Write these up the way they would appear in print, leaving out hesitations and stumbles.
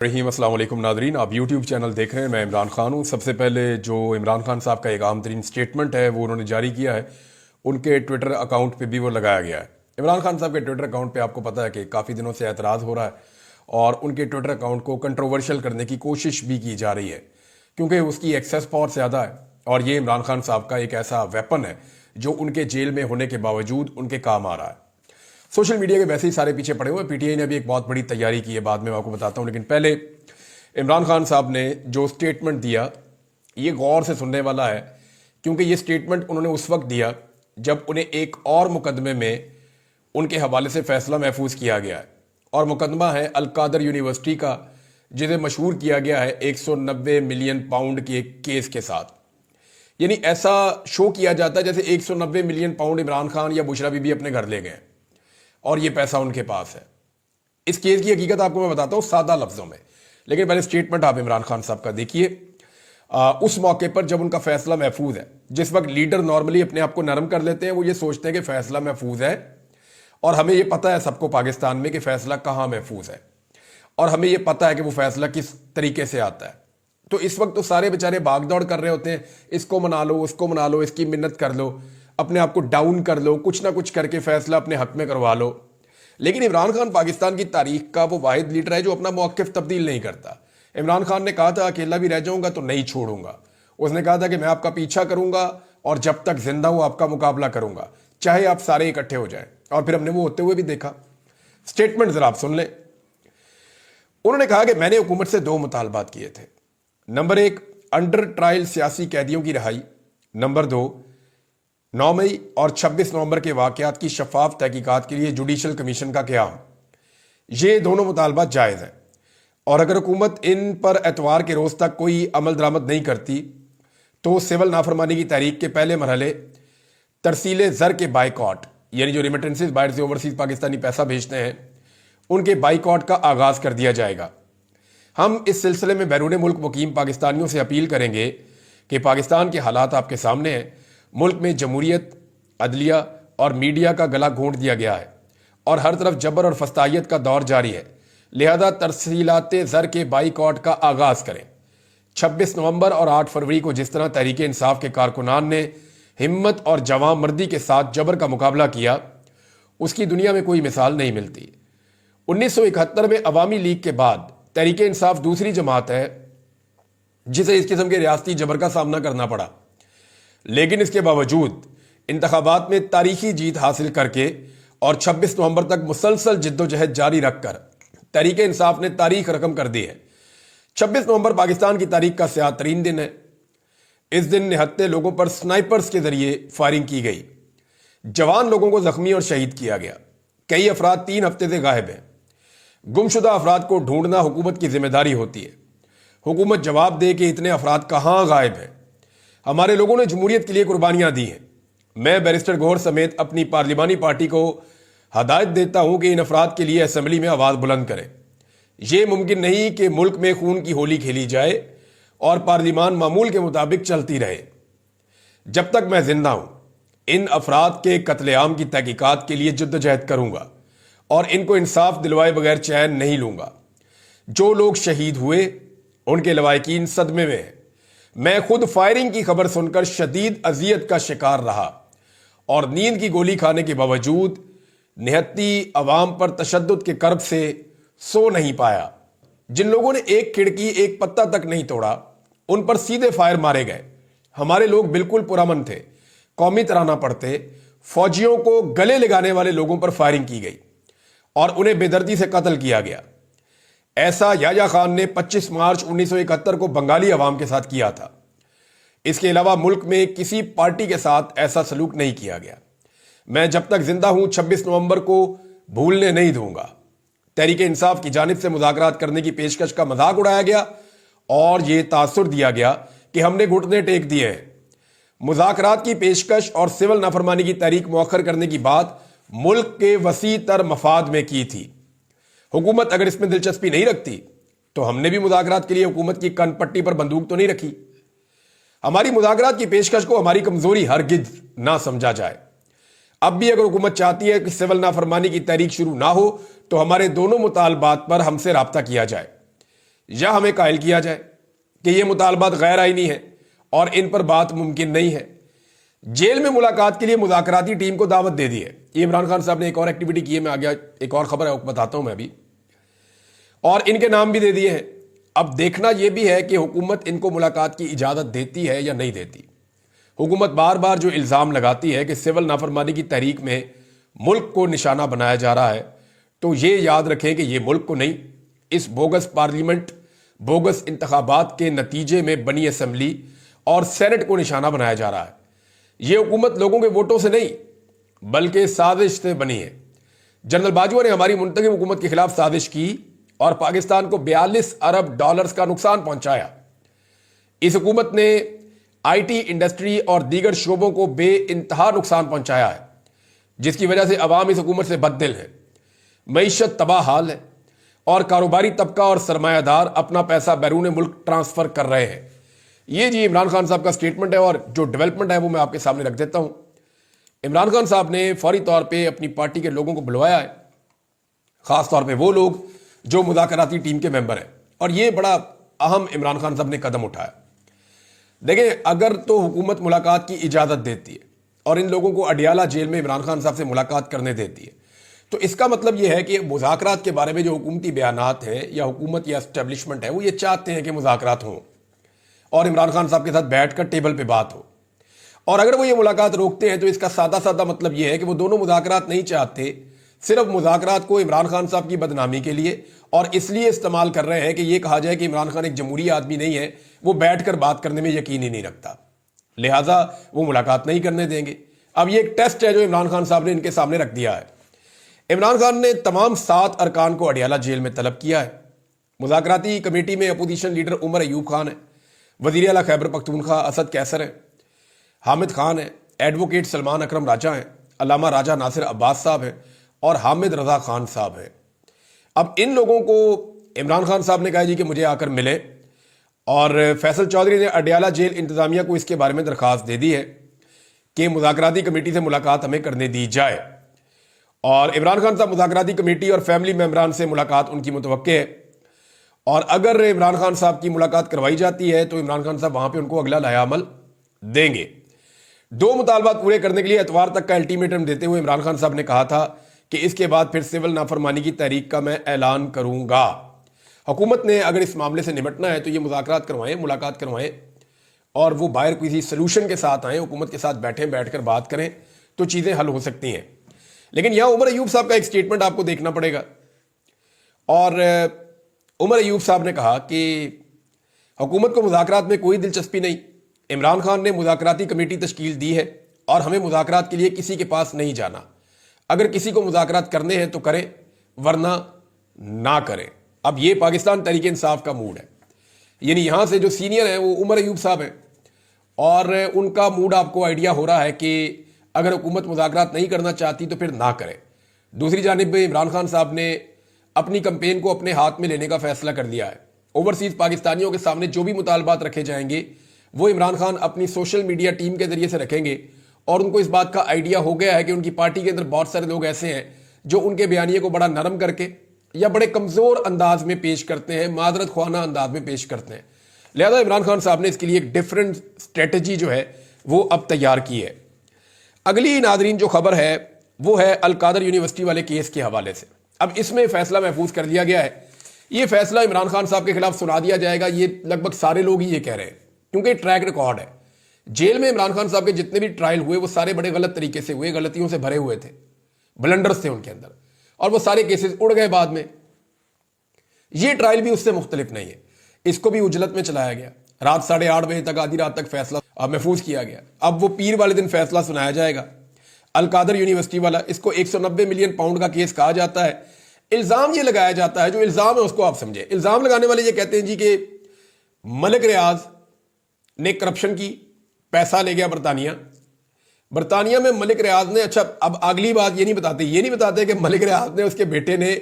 رحیم السلام علیکم ناظرین، آپ یوٹیوب چینل دیکھ رہے ہیں، میں عمران خان ہوں۔ سب سے پہلے جو عمران خان صاحب کا ایک عام ترین سٹیٹمنٹ ہے وہ انہوں نے جاری کیا ہے، ان کے ٹویٹر اکاؤنٹ پہ بھی وہ لگایا گیا ہے۔ عمران خان صاحب کے ٹویٹر اکاؤنٹ پہ آپ کو پتہ ہے کہ کافی دنوں سے اعتراض ہو رہا ہے اور ان کے ٹویٹر اکاؤنٹ کو کنٹروورشل کرنے کی کوشش بھی کی جا رہی ہے، کیونکہ اس کی ایکسیس بہت زیادہ ہے اور یہ عمران خان صاحب کا ایک ایسا ویپن ہے جو ان کے جیل میں ہونے کے باوجود ان کے کام آ رہا ہے۔ سوشل میڈیا کے ویسے ہی سارے پیچھے پڑے ہوئے، پی ٹی آئی نے بھی ایک بہت بڑی تیاری کی ہے، بعد میں آپ کو بتاتا ہوں، لیکن پہلے عمران خان صاحب نے جو سٹیٹمنٹ دیا یہ غور سے سننے والا ہے، کیونکہ یہ سٹیٹمنٹ انہوں نے اس وقت دیا جب انہیں ایک اور مقدمے میں ان کے حوالے سے فیصلہ محفوظ کیا گیا ہے، اور مقدمہ ہے القادر یونیورسٹی کا، جسے مشہور کیا گیا ہے 190 ملین پاؤنڈ کے ایک کیس کے ساتھ۔ یعنی ایسا شو کیا جاتا ہے جیسے 190 ملین پاؤنڈ عمران خان یا بشرا بی بی اپنے گھر لے گئے اور یہ پیسہ ان کے پاس ہے۔ اس کیس کی حقیقت آپ کو میں بتاتا ہوں سادہ لفظوں میں، لیکن پہلے سٹیٹمنٹ آپ عمران خان صاحب کا دیکھیے۔ اس موقع پر جب ان کا فیصلہ محفوظ ہے، جس وقت لیڈر نارملی اپنے آپ کو نرم کر لیتے ہیں، وہ یہ سوچتے ہیں کہ فیصلہ محفوظ ہے، اور ہمیں یہ پتہ ہے سب کو پاکستان میں کہ فیصلہ کہاں محفوظ ہے، اور ہمیں یہ پتہ ہے کہ وہ فیصلہ کس طریقے سے آتا ہے۔ تو اس وقت تو سارے بیچارے بھاگ دوڑ کر رہے ہوتے ہیں، اس کو منا لو، اس کو منا لو، اس کی منت کر لو، اپنے آپ کو ڈاؤن کر لو، کچھ نہ کچھ کر کے فیصلہ اپنے حق میں کروا لو۔ لیکن عمران خان پاکستان کی تاریخ کا وہ واحد لیڈر ہے جو اپنا موقف تبدیل نہیں کرتا۔ عمران خان نے کہا تھا اکیلا بھی رہ جاؤں گا تو نہیں چھوڑوں گا، اس نے کہا تھا کہ میں آپ کا پیچھا کروں گا اور جب تک زندہ ہوں آپ کا مقابلہ کروں گا، چاہے آپ سارے اکٹھے ہو جائیں، اور پھر ہم نے وہ ہوتے ہوئے بھی دیکھا۔ سٹیٹمنٹ ذرا آپ سن لیں۔ انہوں نے کہا کہ میں نے حکومت سے 2 مطالبات کیے تھے۔ نمبر 1، انڈر ٹرائل سیاسی قیدیوں کی رہائی۔ نمبر 2، 9 مئی اور 26 نومبر کے واقعات کی شفاف تحقیقات کے لیے جوڈیشل کمیشن کا قیام۔ یہ دونوں مطالبات جائز ہیں، اور اگر حکومت ان پر اتوار کے روز تک کوئی عمل درآمد نہیں کرتی تو سول نافرمانی کی تحریک کے پہلے مرحلے ترسیل زر کے بائیکاٹ، یعنی جو ریمیٹنسز باہر سے اوورسیز پاکستانی پیسہ بھیجتے ہیں ان کے بائیکاٹ کا آغاز کر دیا جائے گا۔ ہم اس سلسلے میں بیرون ملک مقیم پاکستانیوں سے اپیل کریں گے کہ پاکستان کے حالات آپ کے سامنے ہیں، ملک میں جمہوریت، عدلیہ اور میڈیا کا گلا گھونٹ دیا گیا ہے اور ہر طرف جبر اور فسطائیت کا دور جاری ہے، لہذا ترسیلات زر کے بائیکاٹ کا آغاز کریں۔ 26 نومبر اور 8 فروری کو جس طرح تحریک انصاف کے کارکنان نے ہمت اور جواں مردی کے ساتھ جبر کا مقابلہ کیا، اس کی دنیا میں کوئی مثال نہیں ملتی۔ 1971 میں عوامی لیگ کے بعد تحریک انصاف دوسری جماعت ہے جسے اس قسم کے ریاستی جبر کا سامنا کرنا پڑا، لیکن اس کے باوجود انتخابات میں تاریخی جیت حاصل کر کے اور 26 نومبر تک مسلسل جد و جہد جاری رکھ کر تحریک انصاف نے تاریخ رقم کر دی ہے۔ 26 نومبر پاکستان کی تاریخ کا سیاہ ترین دن ہے۔ اس دن نہتے لوگوں پر سنائپرز کے ذریعے فائرنگ کی گئی، جوان لوگوں کو زخمی اور شہید کیا گیا، کئی افراد 3 ہفتے سے غائب ہیں۔ گمشدہ افراد کو ڈھونڈنا حکومت کی ذمہ داری ہوتی ہے۔ حکومت جواب دے کہ اتنے افراد کہاں غائب ہیں۔ ہمارے لوگوں نے جمہوریت کے لیے قربانیاں دی ہیں۔ میں بیرسٹر گوہر سمیت اپنی پارلیمانی پارٹی کو ہدایت دیتا ہوں کہ ان افراد کے لیے اسمبلی میں آواز بلند کریں۔ یہ ممکن نہیں کہ ملک میں خون کی ہولی کھیلی جائے اور پارلیمان معمول کے مطابق چلتی رہے۔ جب تک میں زندہ ہوں ان افراد کے قتل عام کی تحقیقات کے لیے جدوجہد کروں گا اور ان کو انصاف دلوائے بغیر چین نہیں لوں گا۔ جو لوگ شہید ہوئے ان کے لواحقین صدمے میں ہیں۔ میں خود فائرنگ کی خبر سن کر شدید اذیت کا شکار رہا اور نیند کی گولی کھانے کے باوجود نہتی عوام پر تشدد کے کرب سے سو نہیں پایا۔ جن لوگوں نے ایک کھڑکی، ایک پتا تک نہیں توڑا، ان پر سیدھے فائر مارے گئے۔ ہمارے لوگ بالکل پرامن تھے، قومی ترانہ پڑھتے، فوجیوں کو گلے لگانے والے لوگوں پر فائرنگ کی گئی اور انہیں بے دردی سے قتل کیا گیا۔ ایسا یحییٰ خان نے 25 مارچ 1971 کو بنگالی عوام کے ساتھ کیا تھا۔ اس کے علاوہ ملک میں کسی پارٹی کے ساتھ ایسا سلوک نہیں کیا گیا۔ میں جب تک زندہ ہوں 26 نومبر کو بھولنے نہیں دوں گا۔ تحریک انصاف کی جانب سے مذاکرات کرنے کی پیشکش کا مذاق اڑایا گیا اور یہ تاثر دیا گیا کہ ہم نے گھٹنے ٹیک دیے ہیں۔ مذاکرات کی پیشکش اور سول نافرمانی کی تحریک مؤخر کرنے کی بات ملک کے وسیع تر مفاد میں کی تھی۔ حکومت اگر اس میں دلچسپی نہیں رکھتی تو ہم نے بھی مذاکرات کے لیے حکومت کی کن پٹی پر بندوق تو نہیں رکھی۔ ہماری مذاکرات کی پیشکش کو ہماری کمزوری ہرگز نہ سمجھا جائے۔ اب بھی اگر حکومت چاہتی ہے کہ سول نافرمانی کی تحریک شروع نہ ہو تو ہمارے دونوں مطالبات پر ہم سے رابطہ کیا جائے۔ یا ہمیں قائل کیا جائے کہ یہ مطالبات غیر آئینی ہیں اور ان پر بات ممکن نہیں ہے۔ جیل میں ملاقات کے لیے مذاکراتی ٹیم کو دعوت دے دی ہے۔ یہ عمران خان صاحب نے ایک اور ایکٹیویٹی کی ہے، میں آگے ایک اور خبر ہے بتاتا ہوں میں ابھی، اور ان کے نام بھی دے دیے ہیں۔ اب دیکھنا یہ بھی ہے کہ حکومت ان کو ملاقات کی اجازت دیتی ہے یا نہیں دیتی۔ حکومت بار بار جو الزام لگاتی ہے کہ سول نافرمانی کی تحریک میں ملک کو نشانہ بنایا جا رہا ہے، تو یہ یاد رکھیں کہ یہ ملک کو نہیں، اس بوگس پارلیمنٹ، بوگس انتخابات کے نتیجے میں بنی اسمبلی اور سینٹ کو نشانہ بنایا جا رہا ہے۔ یہ حکومت لوگوں کے ووٹوں سے نہیں بلکہ سازش سے بنی ہے۔ جنرل باجوہ نے ہماری منتخب حکومت کے خلاف سازش کی اور پاکستان کو 42 ارب ڈالرز کا نقصان پہنچایا۔ اس حکومت نے آئی ٹی انڈسٹری اور دیگر شعبوں کو بے انتہا نقصان پہنچایا ہے، جس کی وجہ سے عوام اس حکومت سے بددل ہے۔ معیشت تباہ حال ہے اور کاروباری طبقہ اور سرمایہ دار اپنا پیسہ بیرون ملک ٹرانسفر کر رہے ہیں۔ یہ جی عمران خان صاحب کا سٹیٹمنٹ ہے، اور جو ڈیولپمنٹ ہے وہ میں آپ کے سامنے رکھ دیتا ہوں۔ عمران خان صاحب نے فوری طور پہ اپنی پارٹی کے لوگوں کو بلوایا ہے، خاص طور پہ وہ لوگ جو مذاکراتی ٹیم کے ممبر ہیں، اور یہ بڑا اہم عمران خان صاحب نے قدم اٹھایا۔ دیکھیں، اگر تو حکومت ملاقات کی اجازت دیتی ہے اور ان لوگوں کو اڈیالہ جیل میں عمران خان صاحب سے ملاقات کرنے دیتی ہے، تو اس کا مطلب یہ ہے کہ مذاکرات کے بارے میں جو حکومتی بیانات ہیں یا حکومت یا اسٹیبلشمنٹ ہے وہ یہ چاہتے ہیں کہ مذاکرات ہوں اور عمران خان صاحب کے ساتھ بیٹھ کر ٹیبل پہ بات ہو۔ اور اگر وہ یہ ملاقات روکتے ہیں تو اس کا سادہ سادہ مطلب یہ ہے کہ وہ دونوں مذاکرات نہیں چاہتے، صرف مذاکرات کو عمران خان صاحب کی بدنامی کے لیے اور اس لیے استعمال کر رہے ہیں کہ یہ کہا جائے کہ عمران خان ایک جمہوری آدمی نہیں ہے، وہ بیٹھ کر بات کرنے میں یقین ہی نہیں رکھتا، لہٰذا وہ ملاقات نہیں کرنے دیں گے۔ اب یہ ایک ٹیسٹ ہے جو عمران خان صاحب نے ان کے سامنے رکھ دیا ہے۔ عمران خان نے تمام 7 ارکان کو اڈیالہ جیل میں طلب کیا ہے۔ مذاکراتی کمیٹی میں اپوزیشن لیڈر عمر ایوب خان ہے، وزیر اعلیٰ خیبر پختونخوا اسد کیسر ہے، حامد خان ہے، ایڈوکیٹ سلمان اکرم راجہ ہیں، علامہ راجہ ناصر عباس صاحب ہیں اور حامد رضا خان صاحب ہیں۔ اب ان لوگوں کو عمران خان صاحب نے کہا جی کہ مجھے آ کر ملے، اور فیصل چودھری نے اڈیالہ جیل انتظامیہ کو اس کے بارے میں درخواست دے دی ہے کہ مذاکراتی کمیٹی سے ملاقات ہمیں کرنے دی جائے، اور عمران خان صاحب مذاکراتی کمیٹی اور فیملی ممبران سے ملاقات ان کی متوقع ہے، اور اگر عمران خان صاحب کی ملاقات کروائی جاتی ہے تو عمران خان صاحب وہاں پہ ان کو اگلا لائحہ عمل دیں گے۔ 2 مطالبات پورے کرنے کے لیے اتوار تک کا الٹیمیٹم دیتے ہوئے عمران خان صاحب نے کہا تھا کہ اس کے بعد پھر سول نافرمانی کی تحریک کا میں اعلان کروں گا۔ حکومت نے اگر اس معاملے سے نمٹنا ہے تو یہ مذاکرات کروائیں، ملاقات کروائیں، اور وہ باہر کسی سلوشن کے ساتھ آئیں، حکومت کے ساتھ بیٹھ کر بات کریں تو چیزیں حل ہو سکتی ہیں۔ لیکن یہاں عمر ایوب صاحب کا ایک سٹیٹمنٹ آپ کو دیکھنا پڑے گا، اور عمر ایوب صاحب نے کہا کہ حکومت کو مذاکرات میں کوئی دلچسپی نہیں، عمران خان نے مذاکراتی کمیٹی تشکیل دی ہے اور ہمیں مذاکرات کے لیے کسی کے پاس نہیں جانا، اگر کسی کو مذاکرات کرنے ہیں تو کریں ورنہ نہ کریں۔ اب یہ پاکستان تحریک انصاف کا موڈ ہے، یعنی یہاں سے جو سینئر ہیں وہ عمر ایوب صاحب ہیں، اور ان کا موڈ آپ کو آئیڈیا ہو رہا ہے کہ اگر حکومت مذاکرات نہیں کرنا چاہتی تو پھر نہ کرے۔ دوسری جانب پہ عمران خان صاحب نے اپنی کمپین کو اپنے ہاتھ میں لینے کا فیصلہ کر دیا ہے۔ اوورسیز پاکستانیوں کے سامنے جو بھی مطالبات رکھے جائیں گے وہ عمران خان اپنی سوشل میڈیا ٹیم کے ذریعے سے رکھیں گے، اور ان کو اس بات کا آئیڈیا ہو گیا ہے کہ ان کی پارٹی کے اندر بہت سارے لوگ ایسے ہیں جو ان کے بیانیے کو بڑا نرم کر کے یا بڑے کمزور انداز میں پیش کرتے ہیں، معذرت خواہانہ انداز میں پیش کرتے ہیں، لہذا عمران خان صاحب نے اس کے لیے ایک ڈیفرنٹ اسٹریٹجی جو ہے وہ اب تیار کی ہے۔ اگلی ناظرین جو خبر ہے وہ ہے القادر یونیورسٹی والے کیس کے حوالے سے۔ اب اس میں فیصلہ محفوظ کر لیا گیا ہے، یہ فیصلہ عمران خان صاحب کے خلاف سنا دیا جائے گا، یہ لگ بھگ سارے لوگ ہی یہ کہہ رہے ہیں، کیونکہ ٹریک ریکارڈ ہے۔ جیل میں عمران خان صاحب کے جتنے بھی ٹرائل ہوئے وہ سارے بڑے غلط طریقے سے ہوئے، غلطیوں سے بھرے ہوئے تھے، بلنڈرز تھے ان کے اندر، اور وہ سارے کیسز اڑ گئے بعد میں۔ یہ ٹرائل بھی اس سے مختلف نہیں ہے، اس کو بھی اجلت میں چلایا گیا، رات 8:30 بجے تک، آدھی رات تک فیصلہ محفوظ کیا گیا۔ اب وہ پیر والے دن فیصلہ سنایا جائے گا۔ القادر یونیورسٹی والا، اس کو 190 ملین پاؤنڈ کا کیس کہا جاتا ہے۔ الزام یہ لگایا جاتا ہے، جو الزام ہے اس کو آپ سمجھیں۔ الزام لگانے والے یہ کہتے ہیں جی کہ ملک ریاض نے کرپشن کی، پیسہ لے گیا برطانیہ میں ملک ریاض نے، اچھا اب اگلی بات یہ نہیں بتاتے کہ ملک ریاض نے اس کے بیٹے نے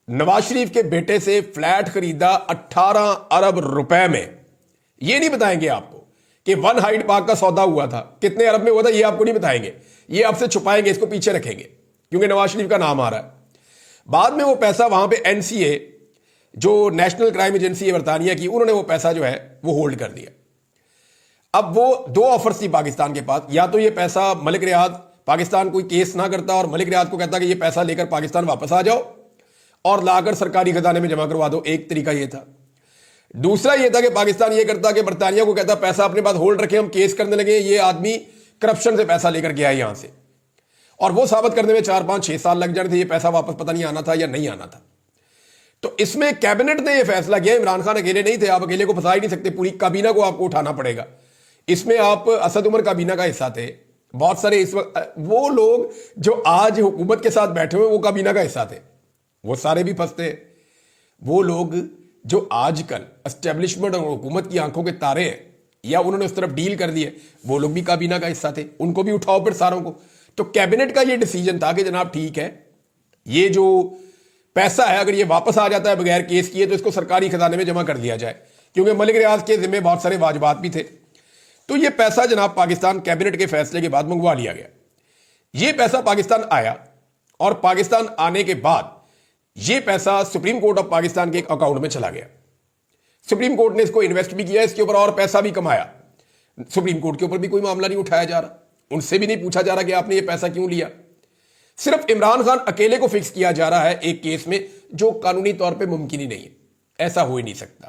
نواز شریف کے بیٹے سے فلیٹ خریدا 18 ارب روپے میں۔ یہ نہیں بتائیں گے آپ کو کہ 1 ہائیڈ پارک کا سودا ہوا تھا، کتنے ارب میں ہوا تھا، یہ آپ کو نہیں بتائیں گے، یہ آپ سے چھپائیں گے، اس کو پیچھے رکھیں گے کیونکہ نواز شریف کا نام آ رہا ہے۔ بعد میں وہ پیسہ وہاں پہ این سی اے جو نیشنل کرائم ایجنسی ہے برطانیہ کی, انہوں نے وہ پیسہ جو ہے وہ ہولڈ کر دیا. اب وہ دو آفرز تھی پاکستان کے پاس, یا تو یہ پیسہ ملک ریاض پاکستان کوئی کیس نہ کرتا اور ملک ریاض کو کہتا کہ یہ پیسہ لے کر پاکستان واپس آ جاؤ اور لا کر سرکاری خزانے میں جمع کروا دو, ایک طریقہ یہ تھا. دوسرا یہ تھا کہ پاکستان یہ کرتا کہ برطانیہ کو کہتا پیسہ اپنے پاس ہولڈ رکھے, ہم کیس کرنے لگے, یہ آدمی کرپشن سے پیسہ لے کر گیا ہے یہاں سے, اور وہ ثابت کرنے میں 4-5-6 سال لگ جانے تھے, یہ پیسہ واپس پتہ نہیں آنا تھا یا نہیں آنا تھا. تو اس میں کیبنٹ نے یہ فیصلہ کیا, عمران خان اکیلے نہیں تھے, آپ اکیلے کو پھنسا ہی نہیں سکتے, پوری کابینہ کو آپ کو اٹھانا پڑے گا. اس میں آپ اسد عمر کابینہ کا حصہ تھے, بہت سارے اس وقت وہ لوگ جو آج حکومت کے ساتھ بیٹھے ہوئے وہ کابینہ کا حصہ تھے, وہ سارے بھی پھنستے. وہ لوگ جو آج کل اسٹیبلشمنٹ اور حکومت کی آنکھوں کے تارے ہیں یا انہوں نے اس طرف ڈیل کر دیے, وہ لوگ بھی کابینہ کا حصہ تھے, ان کو بھی اٹھاؤ پھر ساروں کو. تو کیبنٹ کا یہ ڈیسیجن تھا کہ جناب ٹھیک ہے, یہ جو پیسہ ہے اگر یہ واپس آ جاتا ہے بغیر کیس کیے تو اس کو سرکاری خزانے میں جمع کر دیا جائے, کیونکہ ملک ریاض کے ذمہ بہت سارے واجبات بھی تھے. تو یہ پیسہ جناب پاکستان کیبنٹ کے فیصلے کے بعد منگوا لیا گیا. یہ پیسہ پاکستان آیا, اور پاکستان آنے کے بعد یہ پیسہ سپریم کورٹ آف پاکستان کے ایک اکاؤنٹ میں چلا گیا. سپریم کورٹ نے اس کو انویسٹ بھی کیا, اس کے اوپر اور پیسہ بھی کمایا. سپریم کورٹ کے اوپر بھی کوئی معاملہ نہیں اٹھایا جا رہا, ان سے بھی نہیں پوچھا جا رہا کہ آپ نے یہ پیسہ کیوں لیا. صرف عمران خان اکیلے کو فکس کیا جا رہا ہے ایک کیس میں, جو قانونی طور پہ ممکن ہی نہیں ہے, ایسا ہو ہی نہیں سکتا.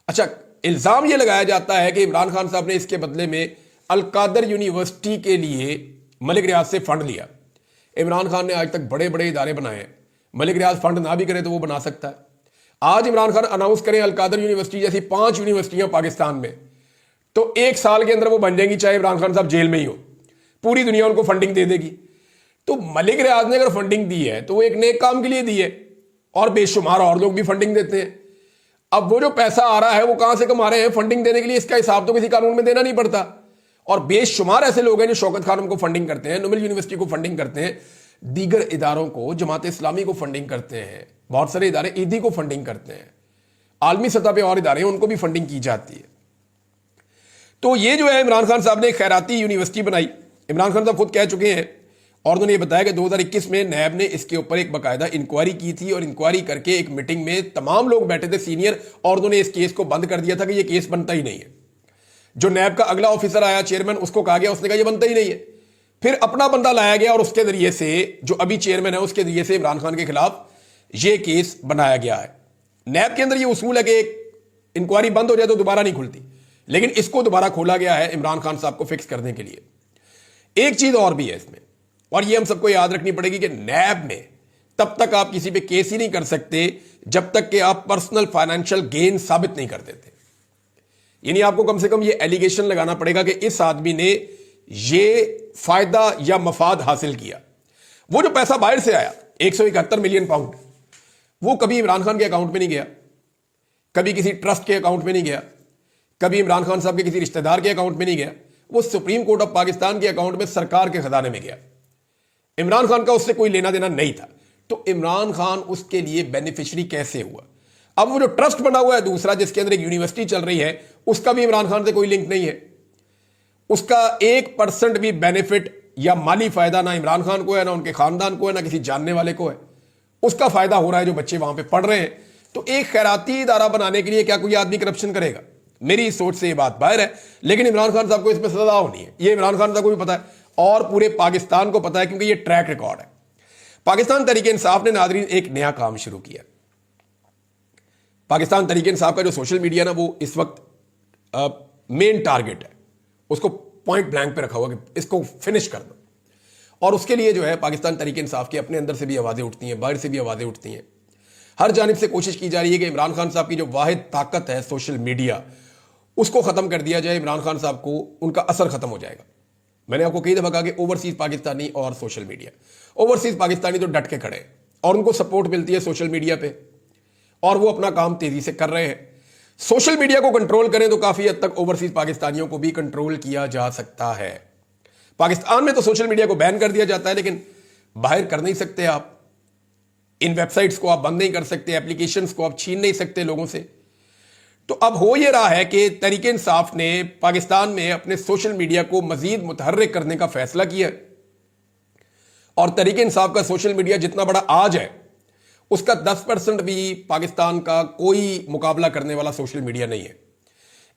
اچھا, الزام یہ لگایا جاتا ہے کہ عمران خان صاحب نے اس کے بدلے میں القادر یونیورسٹی کے لیے ملک ریاض سے فنڈ لیا. عمران خان نے آج تک بڑے بڑے ادارے بنائے ہیں, ملک ریاض فنڈ نہ بھی کرے تو وہ بنا سکتا ہے. آج عمران خان اناؤنس کریں القادر یونیورسٹی جیسی 5 یونیورسٹیاں پاکستان میں, تو 1 سال کے اندر وہ بن جائیں گی, چاہے عمران خان صاحب جیل میں ہی ہو, پوری دنیا ان کو فنڈنگ دے دے گی. تو ملک ریاض نے اگر فنڈنگ دی ہے تو وہ ایک نیک کام کے لیے دی ہے, اور بے شمار اور لوگ بھی فنڈنگ دیتے ہیں. اب وہ جو پیسہ آ رہا ہے وہ کہاں سے کما رہے ہیں فنڈنگ دینے کے لیے, اس کا حساب تو کسی قانون میں دینا نہیں پڑتا. اور بے شمار ایسے لوگ ہیں جو شوکت خانم کو فنڈنگ کرتے ہیں, نوبل یونیورسٹی کو فنڈنگ کرتے ہیں, دیگر اداروں کو, جماعت اسلامی کو فنڈنگ کرتے ہیں, بہت سارے ادارے عیدی کو فنڈنگ کرتے ہیں, عالمی سطح پہ اور ادارے ہیں ان کو بھی فنڈنگ کی جاتی ہے. تو یہ جو ہے عمران خان صاحب نے ایک خیراتی یونیورسٹی بنائی. عمران خان صاحب خود کہہ چکے ہیں, اور انہوں نے یہ بتایا کہ 2021 میں نیب نے اس کے اوپر ایک باقاعدہ انکوائری کی تھی, اور انکوائری کر کے ایک میٹنگ میں تمام لوگ بیٹھے تھے سینئر, اور انہوں نے اس کیس کو بند کر دیا تھا کہ یہ کیس بنتا ہی نہیں ہے. جو نیب کا اگلا آفیسر آیا چیئرمین, اس کو کہا گیا, اس نے کہا یہ بنتا ہی نہیں ہے. پھر اپنا بندہ لایا گیا, اور اس کے ذریعے سے جو ابھی چیئرمین ہے اس کے ذریعے سے عمران خان کے خلاف یہ کیس بنایا گیا ہے. نیب کے اندر یہ اصول ہے کہ ایک انکوائری بند ہو جائے تو دوبارہ نہیں کھلتی, لیکن اس کو دوبارہ کھولا گیا ہے عمران خان صاحب کو فکس کرنے کے لیے. ایک چیز اور بھی ہے اس میں, اور یہ ہم سب کو یاد رکھنی پڑے گی کہ نیب میں تب تک آپ کسی پہ کیس ہی نہیں کر سکتے جب تک کہ آپ پرسنل فائنینشل گین ثابت نہیں کر دیتے. یعنی آپ کو کم سے کم یہ ایلیگیشن لگانا پڑے گا کہ اس آدمی نے یہ فائدہ یا مفاد حاصل کیا. وہ جو پیسہ باہر سے آیا 171 ملین پاؤنڈ, وہ کبھی عمران خان کے اکاؤنٹ میں نہیں گیا, کبھی کسی ٹرسٹ کے اکاؤنٹ میں نہیں گیا, کبھی عمران خان صاحب کے کسی رشتہ دار کے اکاؤنٹ میں نہیں گیا, وہ سپریم کورٹ آف پاکستان کے اکاؤنٹ میں سرکار کے خزانے میں گیا. عمران خان کا اس سے کوئی لینا دینا نہیں تھا. تو عمران خان اس کے لیے بینیفیشری کیسے ہوا؟ اب وہ جو ٹرسٹ بنا ہوا ہے دوسرا, جس کے اندر ایک یونیورسٹی چل رہی ہے, اس کا بھی عمران خان سے کوئی لنک نہیں ہے. اس کا 1% بھی بینیفٹ یا مالی فائدہ نہ عمران خان کو ہے, نہ ان کے خاندان کو ہے, نہ کسی جاننے والے کو ہے. اس کا فائدہ ہو رہا ہے جو بچے وہاں پہ پڑھ رہے ہیں. تو ایک خیراتی ادارہ بنانے کے لیے کیا کوئی آدمی کرپشن کرے گا؟ میری سوچ سے یہ بات باہر ہے, لیکن عمران خان صاحب کو اس میں سزا ہونی ہے. یہ عمران خان صاحب کو بھی پتا ہے اور پورے پاکستان کو پتا ہے, کیونکہ یہ ٹریک ریکارڈ ہے. پاکستان تحریک انصاف نے ناظرین ایک نیا کام شروع کیا. پاکستان تحریک انصاف کا جو سوشل میڈیا نا, وہ اس وقت مین ٹارگٹ ہے, اس کو پوائنٹ بلینک پہ رکھا ہوا کہ اس کو فنش کر دو. اور اس کے لیے جو ہے پاکستان تحریک انصاف کے اپنے اندر سے بھی آوازیں اٹھتی ہیں, باہر سے بھی آوازیں اٹھتی ہیں. ہر جانب سے کوشش کی جا رہی ہے کہ عمران خان صاحب کی جو واحد طاقت ہے سوشل میڈیا, اس کو ختم کر دیا جائے. عمران خان صاحب کو ان کا اثر ختم ہو جائے گا. میں نے آپ کو کئی دفعہ کہا کہ اوورسیز پاکستانی اور سوشل میڈیا, اوورسیز پاکستانی تو ڈٹ کے کھڑے ہیں اور ان کو سپورٹ ملتی ہے سوشل میڈیا پہ, اور وہ اپنا کام تیزی سے کر رہے ہیں. سوشل میڈیا کو کنٹرول کریں تو کافی حد تک اوورسیز پاکستانیوں کو بھی کنٹرول کیا جا سکتا ہے. پاکستان میں تو سوشل میڈیا کو بین کر دیا جاتا ہے, لیکن باہر کر نہیں سکتے آپ. ان ویب سائٹس کو آپ بند نہیں کر سکتے, اپلیکیشنز کو آپ چھین نہیں سکتے لوگوں سے. تو اب ہو یہ رہا ہے کہ تحریک انصاف نے پاکستان میں اپنے سوشل میڈیا کو مزید متحرک کرنے کا فیصلہ کیا, اور تحریک انصاف کا سوشل میڈیا جتنا بڑا آج ہے اس کا 10% بھی پاکستان کا کوئی مقابلہ کرنے والا سوشل میڈیا نہیں ہے.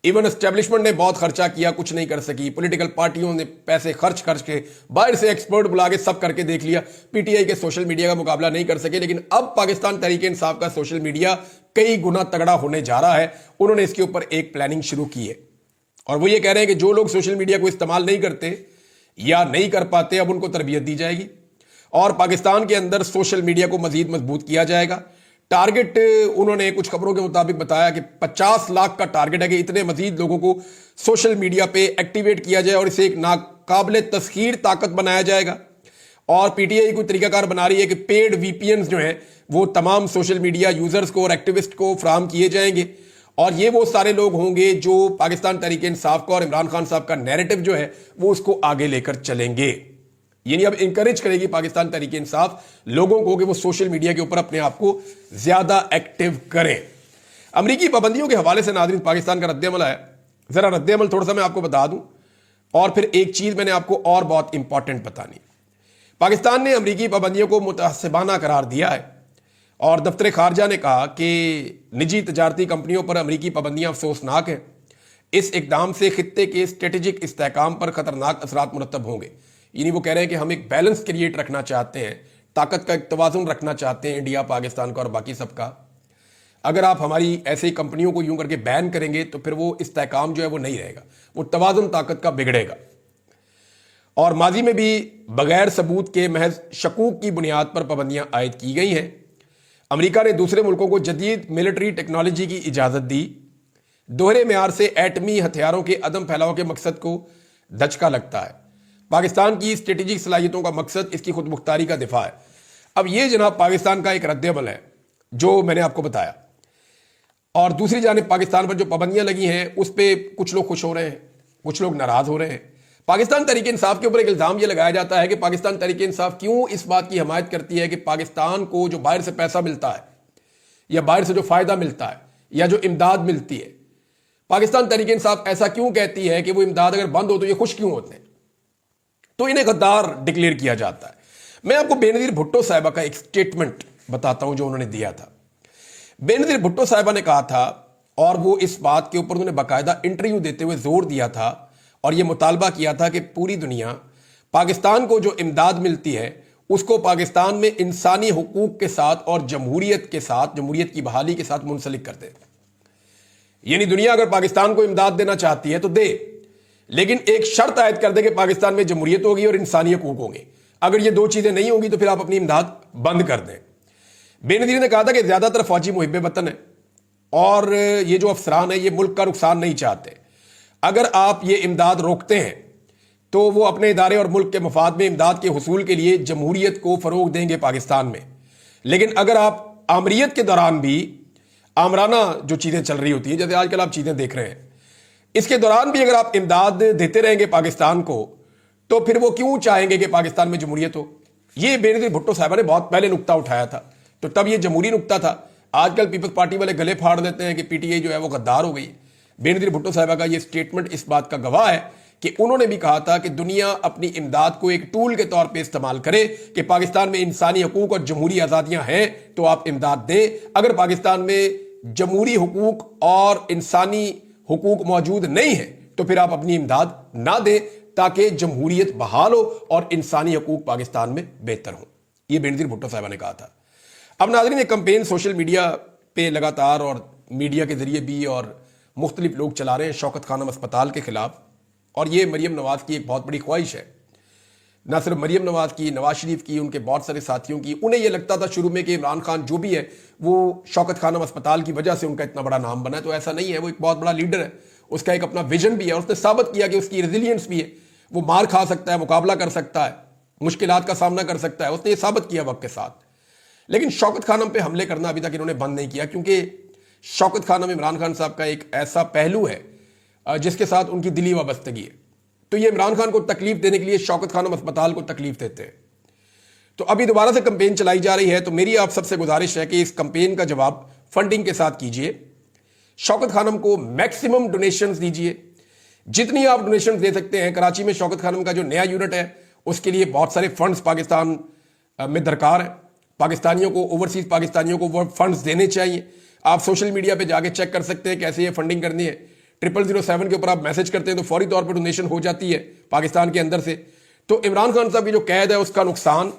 ایون اسٹیبلشمنٹ نے بہت خرچہ کیا, کچھ نہیں کر سکی. پولیٹیکل پارٹیوں نے پیسے خرچ کے باہر سے ایکسپرٹ بلا کے سب کر کے دیکھ لیا, پی ٹی آئی کے سوشل میڈیا کا مقابلہ نہیں کر سکے. لیکن اب پاکستان تحریک انصاف کا سوشل میڈیا کئی گنا تگڑا ہونے جا رہا ہے. انہوں نے اس کے اوپر ایک پلاننگ شروع کی ہے, اور وہ یہ کہہ رہے ہیں کہ جو لوگ سوشل میڈیا کو استعمال نہیں کرتے یا نہیں کر پاتے, اب ان کو تربیت دی جائے گی اور پاکستان کے اندر سوشل میڈیا کو مزید مضبوط کیا جائے گا. ٹارگٹ انہوں نے کچھ خبروں کے مطابق بتایا کہ 50 لاکھ کا ٹارگٹ ہے کہ اتنے مزید لوگوں کو سوشل میڈیا پہ ایکٹیویٹ کیا جائے اور اسے ایک ناقابل تسخیر طاقت بنایا جائے گا. اور پی ٹی آئی کوئی طریقہ کار بنا رہی ہے کہ پیڈ وی پی اینز جو ہیں وہ تمام سوشل میڈیا یوزرز کو اور ایکٹیوسٹ کو فراہم کیے جائیں گے, اور یہ وہ سارے لوگ ہوں گے جو پاکستان تحریک انصاف کا اور عمران خان صاحب کا نیریٹو جو ہے وہ اس کو آگے لے کر چلیں گے. یعنی اب انکریج کرے گی پاکستان تحریک انصاف لوگوں کو کہ وہ سوشل میڈیا کے اوپر اپنے آپ کو زیادہ ایکٹیو کریں. امریکی پابندیوں کے حوالے سے ناظرین پاکستان کا رد عمل ہے. ذرا رد عمل تھوڑا سا میں آپ کو بتا دوں, اور پھر ایک چیز میں نے آپ کو اور بہت امپورٹنٹ بتانی. پاکستان نے امریکی پابندیوں کو متعصبانہ قرار دیا ہے, اور دفتر خارجہ نے کہا کہ نجی تجارتی کمپنیوں پر امریکی پابندیاں افسوسناک ہیں. اس اقدام سے خطے کے اسٹریٹجک استحکام پر خطرناک اثرات مرتب ہوں گے. یعنی وہ کہہ رہے ہیں کہ ہم ایک بیلنس کریٹ رکھنا چاہتے ہیں, طاقت کا ایک توازن رکھنا چاہتے ہیں, انڈیا پاکستان کا اور باقی سب کا. اگر آپ ہماری ایسی کمپنیوں کو یوں کر کے بین کریں گے تو پھر وہ استحکام جو ہے وہ نہیں رہے گا, وہ توازن طاقت کا بگڑے گا. اور ماضی میں بھی بغیر ثبوت کے محض شکوک کی بنیاد پر پابندیاں عائد کی گئی ہیں. امریکہ نے دوسرے ملکوں کو جدید ملٹری ٹیکنالوجی کی اجازت دی. دوہرے معیار سے ایٹمی ہتھیاروں کے عدم پھیلاؤ کے مقصد کو دھچکا لگتا ہے. پاکستان کی اسٹریٹجک صلاحیتوں کا مقصد اس کی خود مختاری کا دفاع ہے. اب یہ جناب پاکستان کا ایک رد عمل ہے جو میں نے آپ کو بتایا. اور دوسری جانب پاکستان پر جو پابندیاں لگی ہیں اس پہ کچھ لوگ خوش ہو رہے ہیں, کچھ لوگ ناراض ہو رہے ہیں. پاکستان تحریک انصاف کے اوپر ایک الزام یہ لگایا جاتا ہے کہ پاکستان تحریک انصاف کیوں اس بات کی حمایت کرتی ہے کہ پاکستان کو جو باہر سے پیسہ ملتا ہے یا باہر سے جو فائدہ ملتا ہے یا جو امداد ملتی ہے, پاکستان تحریک انصاف ایسا کیوں کہتی ہے کہ وہ امداد اگر بند ہو تو یہ خوش کیوں ہوتے ہیں, تو انہیں غدار ڈکلیئر کیا جاتا ہے. میں آپ کو بے نظیر بھٹو صاحبہ کا ایک سٹیٹمنٹ بتاتا ہوں جو انہوں نے دیا تھا. بے نظیر بھٹو صاحبہ نے کہا تھا, اور وہ اس بات کے اوپر انہوں نے باقاعدہ انٹرویو دیتے ہوئے زور دیا تھا اور یہ مطالبہ کیا تھا کہ پوری دنیا پاکستان کو جو امداد ملتی ہے اس کو پاکستان میں انسانی حقوق کے ساتھ اور جمہوریت کے ساتھ, جمہوریت کی بحالی کے ساتھ منسلک کر دے. یعنی دنیا اگر پاکستان کو امداد دینا چاہتی ہے تو دے, لیکن ایک شرط عائد کر دے کہ پاکستان میں جمہوریت ہوگی اور انسانی حقوق ہوں گے. اگر یہ دو چیزیں نہیں ہوں گی تو پھر آپ اپنی امداد بند کر دیں. بے نظیر نے کہا تھا کہ زیادہ تر فوجی محب وطن ہیں اور یہ جو افسران ہیں یہ ملک کا نقصان نہیں چاہتے. اگر آپ یہ امداد روکتے ہیں تو وہ اپنے ادارے اور ملک کے مفاد میں امداد کے حصول کے لیے جمہوریت کو فروغ دیں گے پاکستان میں. لیکن اگر آپ آمریت کے دوران بھی آمرانہ جو چیزیں چل رہی ہوتی ہیں, جیسے آج کل آپ چیزیں دیکھ رہے ہیں, اس کے دوران بھی اگر آپ امداد دیتے رہیں گے پاکستان کو تو پھر وہ کیوں چاہیں گے کہ پاکستان میں جمہوریت ہو. یہ بے نظیر بھٹو صاحبہ نے بہت پہلے نقطہ اٹھایا تھا, تو تب یہ جمہوری نقطہ تھا. آج کل پیپلز پارٹی والے گلے پھاڑ دیتے ہیں کہ پی ٹی آئی جو ہے وہ غدار ہو گئی. بے نظیر بھٹو صاحبہ کا یہ سٹیٹمنٹ اس بات کا گواہ ہے کہ انہوں نے بھی کہا تھا کہ دنیا اپنی امداد کو ایک ٹول کے طور پہ استعمال کرے کہ پاکستان میں انسانی حقوق اور جمہوری آزادیاں ہیں تو آپ امداد دیں. اگر پاکستان میں جمہوری حقوق اور انسانی حقوق موجود نہیں ہیں تو پھر آپ اپنی امداد نہ دیں تاکہ جمہوریت بحال ہو اور انسانی حقوق پاکستان میں بہتر ہوں. یہ بے نظیر بھٹو صاحبہ نے کہا تھا. اب ناظرین یہ کمپین سوشل میڈیا پہ لگاتار اور میڈیا کے ذریعے بھی اور مختلف لوگ چلا رہے ہیں شوکت خانم اسپتال کے خلاف, اور یہ مریم نواز کی ایک بہت بڑی خواہش ہے. نہ صرف مریم نواز کی, نواز شریف کی, ان کے بہت سارے ساتھیوں کی. انہیں یہ لگتا تھا شروع میں کہ عمران خان جو بھی ہے وہ شوکت خانم اسپتال کی وجہ سے ان کا اتنا بڑا نام بنا ہے, تو ایسا نہیں ہے. وہ ایک بہت بڑا لیڈر ہے, اس کا ایک اپنا ویژن بھی ہے, اور اس نے ثابت کیا کہ اس کی ریزیلینس بھی ہے. وہ مار کھا سکتا ہے, مقابلہ کر سکتا ہے, مشکلات کا سامنا کر سکتا ہے. اس نے یہ ثابت کیا وقت کے ساتھ. لیکن شوکت خانم پہ حملے کرنا ابھی تک انہوں نے بند نہیں کیا, کیونکہ شوکت خانم عمران خان صاحب کا ایک ایسا پہلو ہے جس کے ساتھ ان کی دلی وابستگی ہے. تو یہ عمران خان کو تکلیف دینے کے لیے شوکت خانم اسپتال کو تکلیف دیتے ہیں. تو ابھی دوبارہ سے کمپین چلائی جا رہی ہے, تو میری آپ سب سے گزارش ہے کہ اس کمپین کا جواب فنڈنگ کے ساتھ کیجئے. شوکت خانم کو میکسیمم ڈونیشنز دیجئے, جتنی آپ ڈونیشنز دے سکتے ہیں. کراچی میں شوکت خانم کا جو نیا یونٹ ہے اس کے لیے بہت سارے فنڈز پاکستان میں درکار ہے, پاکستانیوں کو, اوورسیز پاکستانیوں کو وہ فنڈز دینے چاہیے. آپ سوشل میڈیا پہ جا کے چیک کر سکتے ہیں کیسے یہ فنڈنگ کرنی ہے. 0007 کے اوپر آپ میسج کرتے ہیں تو فوری طور پہ ڈونیشن ہو جاتی ہے پاکستان کے اندر سے. تو عمران خان صاحب کی جو قید ہے اس کا نقصان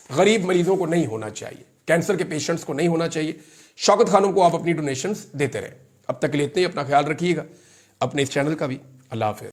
غریب مریضوں کو نہیں ہونا چاہیے, کینسر کے پیشنٹس کو نہیں ہونا چاہیے. شوکت خانم کو آپ اپنی ڈونیشنز دیتے رہیں. اب تک لیتے ہیں, اپنا خیال رکھیے گا, اپنے اس چینل کا بھی. اللہ حافظ.